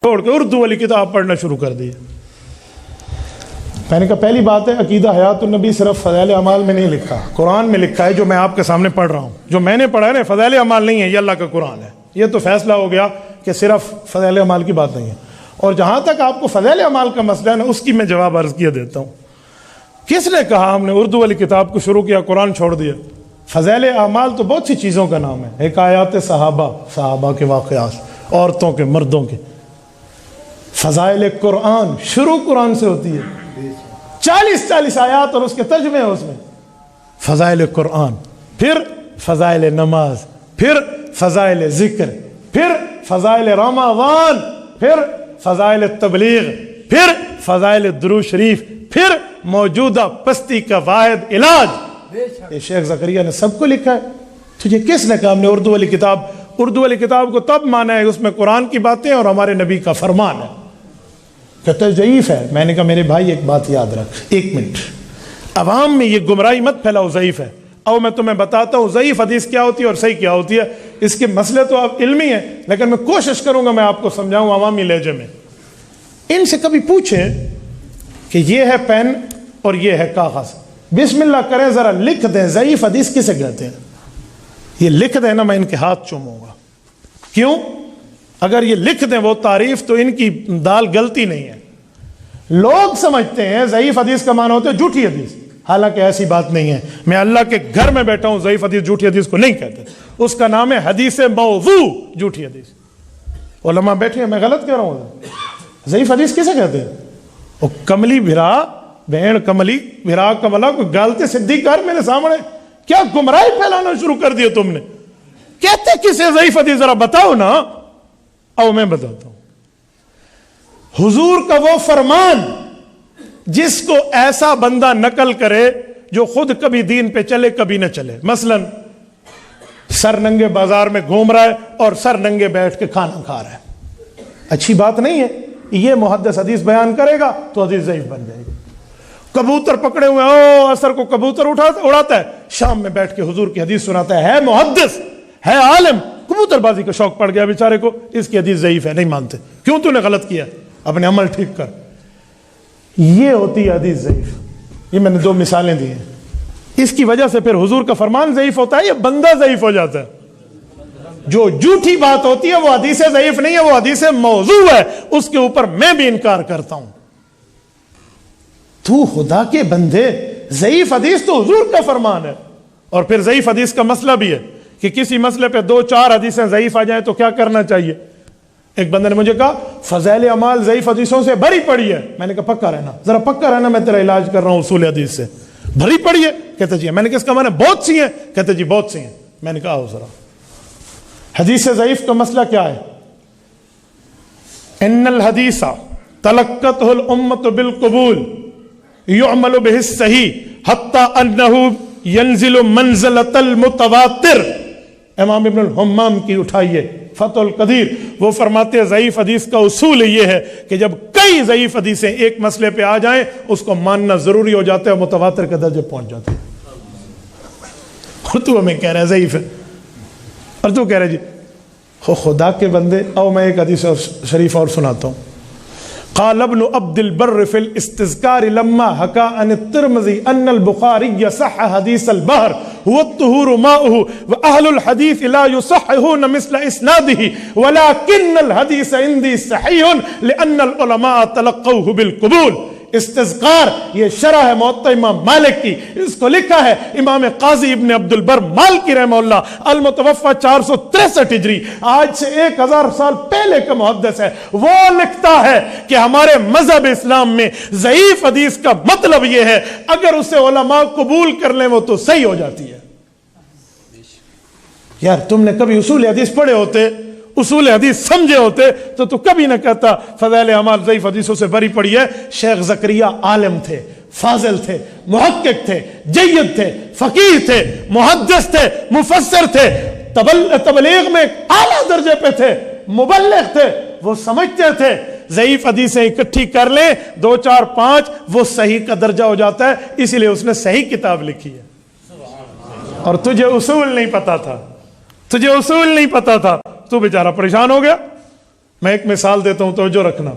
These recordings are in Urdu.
چھوڑ کے اردو والی کتاب پڑھنا شروع کر دی۔ میں نے کہا پہلی بات ہے عقیدہ حیات النبی صرف فضائل اعمال میں نہیں لکھا، قرآن میں لکھا ہے جو میں آپ کے سامنے پڑھ رہا ہوں، جو میں نے پڑھا ہے نا فضائل اعمال نہیں ہے، یہ اللہ کا قرآن ہے۔ یہ تو فیصلہ ہو گیا کہ صرف فضائل اعمال کی بات نہیں ہے۔ اور جہاں تک آپ کو فضائل اعمال کا مسئلہ ہے نا، اس کی میں جواب عرض کیا دیتا ہوں۔ کس نے کہا ہم نے اردو والی کتاب کو شروع کیا قرآن چھوڑ دیا؟ فضائل اعمال تو بہت سی چیزوں کا نام ہے، حکایات صحابہ کے واقعات، عورتوں کے مردوں کے۔ فضائل قرآن شروع قرآن سے ہوتی ہے، 40 آیات اور اس کے ترجمے ہیں اس میں۔ فضائل قرآن، پھر فضائل نماز، پھر فضائل ذکر، پھر فضائل رمضان، پھر فضائل تبلیغ، پھر فضائل درود شریف، پھر موجودہ پستی کا واحد علاج۔ یہ شیخ زکریا نے سب کو لکھا ہے۔ تجھے کس نے کہا ہم نے اردو والی کتاب کو تب مانا ہے اس میں قرآن کی باتیں اور ہمارے نبی کا فرمان ہے؟ کہتا ہے ضعیف ہے۔ میں نے کہا میرے بھائی ایک بات یاد رکھ، 1 منٹ، عوام میں یہ گمراہی مت پھیلاؤ ضعیف ہے۔ او میں تمہیں بتاتا ہوں ضعیف حدیث کیا ہوتی ہے اور صحیح کیا ہوتی ہے۔ اس کے مسئلے تو اب علمی ہیں، لیکن میں کوشش کروں گا میں آپ کو سمجھاؤں عوامی لہجے میں۔ ان سے کبھی پوچھیں کہ یہ ہے پین اور یہ ہے کاغذ، بسم اللہ کریں ذرا لکھ دیں ضعیف حدیث کسے کہتے ہیں؟ یہ لکھ دیں نا، میں ان کے ہاتھ چوموں گا۔ کیوں؟ اگر یہ لکھ دیں وہ تعریف تو ان کی دال گلتی نہیں ہے۔ لوگ سمجھتے ہیں ضعیف حدیث کا معنی ہوتا ہے جھوٹی حدیث، حالانکہ ایسی بات نہیں ہے۔ میں اللہ کے گھر میں بیٹھا ہوں، ضعیف حدیث جھوٹی حدیث کو نہیں کہتے، اس کا نام ہے حدیث موضوع، جھوٹی حدیث۔ علماء بیٹھے ہیں، میں غلط کہہ رہا ہوں؟ ضعیف حدیث کسے کہتے ہیں؟ وہ کملی بھرا بہن کملی بھرا کملا کو گالتے سدھی کر میرے سامنے، کیا گمراہی پھیلانا شروع کر دیا تم نے؟ کہتے کسے ضعیف حدیث ذرا بتاؤ نا۔ او میں بتاتا ہوں، حضور کا وہ فرمان جس کو ایسا بندہ نقل کرے جو خود کبھی دین پہ چلے کبھی نہ چلے، مثلا سر ننگے بازار میں گھوم رہا ہے اور سر ننگے بیٹھ کے کھانا کھا رہا ہے، اچھی بات نہیں ہے۔ یہ محدث حدیث بیان کرے گا تو حدیث ضعیف بن جائے گی۔ کبوتر پکڑے ہوئے اثر کو کبوتر اڑاتا ہے، شام میں بیٹھ کے حضور کی حدیث سناتا ہے محدث ہے عالم، کبوتر بازی کا شوق پڑ گیا بیچارے کو، اس کی حدیث ضعیف ہے، نہیں مانتے۔ کیوں؟ تو نے غلط کیا، اپنے عمل ٹھیک کر۔ یہ ہوتی ہے حدیث ضعیف۔ یہ میں نے 2 مثالیں دی ہیں۔ اس کی وجہ سے پھر حضور کا فرمان ضعیف ہوتا ہے یا بندہ ضعیف ہو جاتا ہے؟ جو جھوٹی بات ہوتی ہے وہ حدیث ضعیف نہیں ہے، وہ حدیث موضوع ہے، اس کے اوپر میں بھی انکار کرتا ہوں۔ تو خدا کے بندے، ضعیف حدیث تو حضور کا فرمان ہے۔ اور پھر ضعیف حدیث کا مسئلہ بھی ہے کہ کسی مسئلے پہ 2-4 حدیثیں ضعیف آ جائیں تو کیا کرنا چاہیے؟ ایک بندے نے مجھے کہا فضائل اعمال ضعیف حدیثوں سے بھری پڑی ہے۔ میں نے کہا پکا رہنا، ذرا پکا رہنا، میں تیرا علاج کر رہا ہوں اصول حدیث سے۔ بھری پڑی ہے؟ کہتے جی۔ میں نے کہا اس کا معنی بہت سی ہیں؟ کہتے جی بہت سی ہیں۔ میں نے کہا آؤ ذرا، حدیث ضعیف کا مسئلہ کیا ہے؟ ان الحدیث تلقتہ الامۃ بالقبول یعمل بہ الصحیح حتی انہ ینزل منزلۃ المتواتر۔ امام ابن الحمام کی اٹھائیے فتح القدیر، وہ فرماتے ہیں ضعیف حدیث کا اصول یہ ہے کہ جب کئی ضعیف حدیثیں ایک مسئلے پہ آ جائیں اس کو ماننا ضروری ہو جاتا ہے، متواتر کے درجے پہنچ جاتے ہیں۔ اور تو ہمیں کہہ رہا ہے ضعیف ہے، اور تو کہہ رہے جی خدا کے بندے۔ او میں ایک حدیث شریف اور سناتا ہوں۔ قال ابن عبد البر في الاستذكار لما حكى عن الترمذي ان البخاري صح حديث البحر هو الطهور ماؤه واهل الحديث لا يصححون مثل اسناده ولكن الحديث عندي صحيح لان العلماء تلقوه بالقبول۔ استذکار یہ شرح ہے موطا امام مالک کی، اس کو لکھا ہے امام قاضی ابن عبد البر مالکی رحمہ اللہ، المتوفى 463 ہجری، آج سے 1000 سال پہلے کا محدث ہے۔ وہ لکھتا ہے کہ ہمارے مذہب اسلام میں ضعیف حدیث کا مطلب یہ ہے اگر اسے علماء قبول کر لیں وہ تو صحیح ہو جاتی ہے۔ یار تم نے کبھی اصول حدیث پڑھے ہوتے، اصول حدیث سمجھے ہوتے تو کبھی نہ کہتا فضائل اعمال ضعیف حدیثوں سے بھری پڑی ہے۔ شیخ زکریا عالم تھے، فاضل تھے، محقق تھے، جید تھے، فقیہ تھے، محدث تھے، مفسر تھے، تبلیغ میں اعلیٰ درجے پہ تھے، مبلغ تھے۔ وہ سمجھتے تھے ضعیف حدیثیں اکٹھی کر لیں 2 4 5 وہ صحیح کا درجہ ہو جاتا ہے، اسی لیے اس نے صحیح کتاب لکھی ہے۔ اور تجھے اصول نہیں پتا تھا، تو بیچارہ پریشان ہو گیا۔ میں ایک مثال دیتا ہوں، توجہ رکھنا،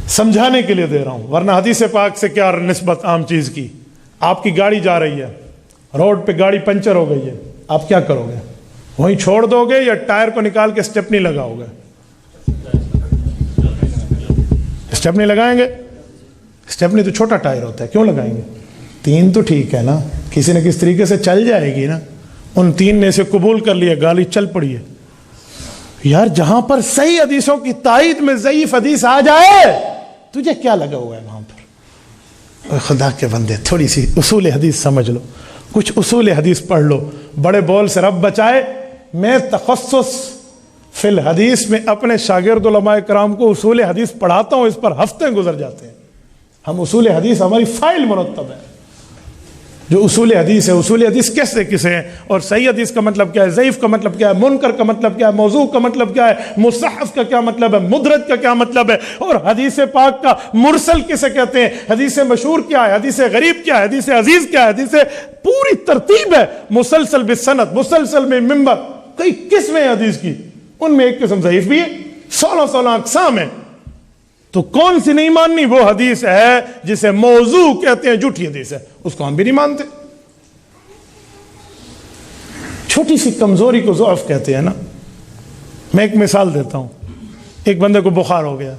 سمجھانے کے لیے دے رہا ہوں، ورنہ حدیث پاک سے کیا نسبت عام چیز کی۔ آپ کی گاڑی جا رہی ہے، روڈ پہ گاڑی پنچر ہو گئی ہے، آپ کیا کرو گے؟ وہیں چھوڑ دو گے یا ٹائر کو نکال کے اسٹیپنی لگاؤ گے؟ اسٹیپنی لگائیں گے؟ اسٹیپنی تو چھوٹا ٹائر ہوتا ہے، کیوں لگائیں گے؟ 3 تو ٹھیک ہے نا، کسی نہ کسی طریقے سے چل جائے گی نا۔ ان 3 نے اسے قبول کر لیا، گاڑی چل پڑی ہے۔ یار جہاں پر صحیح حدیثوں کی تائید میں ضعیف حدیث آ جائے، تجھے کیا لگا ہوا ہے وہاں پر؟ اے خدا کے بندے، تھوڑی سی اصول حدیث سمجھ لو، کچھ اصول حدیث پڑھ لو۔ بڑے بول سے رب بچائے، میں تخصص فی الحدیث میں اپنے شاگرد علماء کرام کو اصول حدیث پڑھاتا ہوں، اس پر ہفتے گزر جاتے ہیں۔ ہم اصول حدیث، ہماری فائل مرتب ہے جو اصول حدیث ہے۔ اصول حدیث کیسے کسے ہیں، اور صحیح حدیث کا مطلب کیا ہے، ضعیف کا مطلب کیا ہے، منکر کا مطلب کیا ہے، موضوع کا مطلب کیا ہے، مصحف کا کیا مطلب ہے، مدرج کا کیا مطلب ہے، اور حدیث پاک کا مرسل کسے کہتے ہیں، حدیث مشہور کیا ہے، حدیث غریب کیا ہے، حدیث عزیز کیا ہے، حدیث پوری ترتیب ہے، مسلسل بالسند، مسلسل میں منبر، کئی قسمیں ہیں حدیث کی، ان میں ایک قسم ضعیف بھی ہے، 16 اقسام ہیں۔ تو کون سی نہیں ماننی؟ وہ حدیث ہے جسے موضوع کہتے ہیں، جھوٹی حدیث ہے، اس کو ہم بھی نہیں مانتے۔ چھوٹی سی کمزوری کو ضعف کہتے ہیں نا۔ میں ایک مثال دیتا ہوں، ایک بندے کو بخار ہو گیا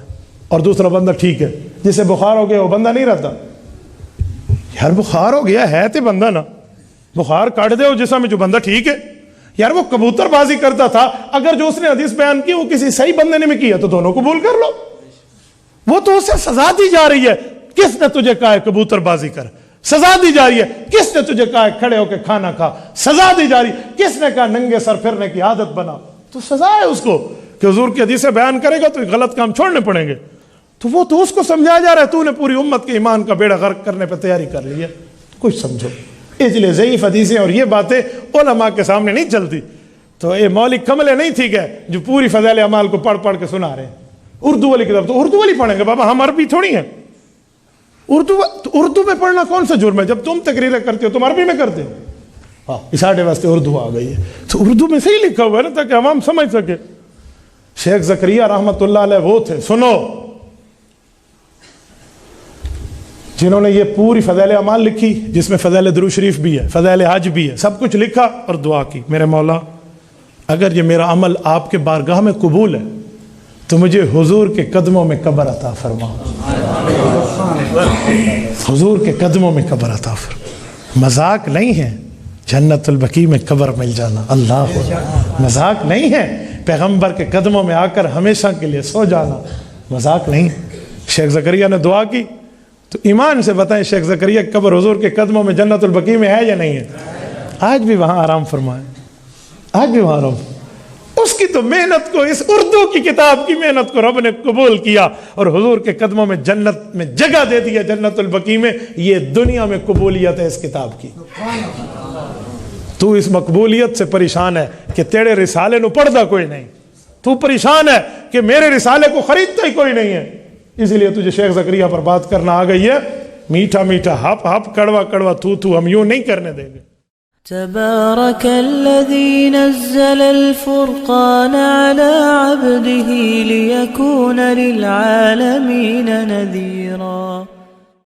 اور دوسرا بندہ ٹھیک ہے، جسے بخار ہو گیا وہ بندہ نہیں رہتا۔ یار بخار ہو گیا ہے تو بندہ نا، بخار کاٹ دے وہ جسم میں جو بندہ ٹھیک ہے۔ یار وہ کبوتر بازی کرتا تھا، اگر جو اس نے حدیث بیان کی وہ کسی صحیح بندے نے میں کیا تو دونوں قبول کر لو، وہ تو اسے سزا دی جا رہی ہے۔ کس نے تجھے کہا ہے کبوتر بازی کر؟ سزا دی جا رہی ہے۔ کس نے تجھے کہا ہے کھڑے ہو کے کھانا کھا؟ سزا دی جا رہی ہے۔ کس نے کہا ننگے سر پھرنے کی عادت بنا؟ تو سزا ہے اس کو کہ حضور کی حدیثیں بیان کرے گا تو غلط کام چھوڑنے پڑیں گے۔ تو وہ تو اس کو سمجھایا جا رہا ہے، تو نے پوری امت کے ایمان کا بیڑا غرق کرنے پہ تیاری کر لی ہے۔ کچھ سمجھو، اس لیے ضعیف حدیثیں اور یہ باتیں علماء کے سامنے نہیں چلتی۔ تو یہ مولوی کملے نہیں تھی کہ جو پوری فضائل اعمال کو پڑھ پڑھ کے سنا رہے ہیں۔ اردو والی کتاب تو اردو والی پڑھیں گے بابا، ہم عربی تھوڑی ہیں۔ اردو میں پڑھنا کون سا جرم ہے؟ جب تم تقریریں کرتے ہو تم عربی میں کرتے ہو۔ ہاں اساڑے واسطے اردو آ گئی ہے، تو اردو میں صحیح لکھا ہوا ہے نا تاکہ عوام سمجھ سکے۔ شیخ زکریا رحمت اللہ علیہ وہ تھے، سنو، جنہوں نے یہ پوری فضائل اعمال لکھی، جس میں فضائل درود شریف بھی ہے، فضائل حج بھی ہے، سب کچھ لکھا اور دعا کی، میرے مولا اگر یہ میرا عمل آپ کے بارگاہ میں قبول ہے تو مجھے حضور کے قدموں میں قبر عطا فرما، حضور کے قدموں میں قبر عطا فرما۔ مذاق نہیں ہے جنت البقیع میں قبر مل جانا، اللہ مذاق نہیں ہے پیغمبر کے قدموں میں آ کر ہمیشہ کے لیے سو جانا، مذاق نہیں۔ شیخ زکریا نے دعا کی تو ایمان سے بتائیں شیخ زکریا کی قبر حضور کے قدموں میں جنت البقیع میں ہے یا نہیں ہے؟ آج بھی وہاں آرام فرمائے، آج بھی وہاں آرام۔ اس کی تو محنت کو، اس اردو کی کتاب کی محنت کو رب نے قبول کیا اور حضور کے قدموں میں جنت میں جگہ دے دیا، جنت البقیع میں۔ یہ دنیا میں قبولیت ہے اس کتاب کی۔ تو اس مقبولیت سے پریشان ہے کہ تیرے رسالے نو پڑھدا کوئی نہیں، تو پریشان ہے کہ میرے رسالے کو خریدتا ہی کوئی نہیں ہے، اس لیے تجھے شیخ زکریا پر بات کرنا آ گئی ہے۔ میٹھا میٹھا ہپ ہپ، کڑوا کڑوا تو ہم یوں نہیں کرنے دیں گے۔ تبارك الذي نزل الفرقان على عبده ليكون للعالمين نذيرا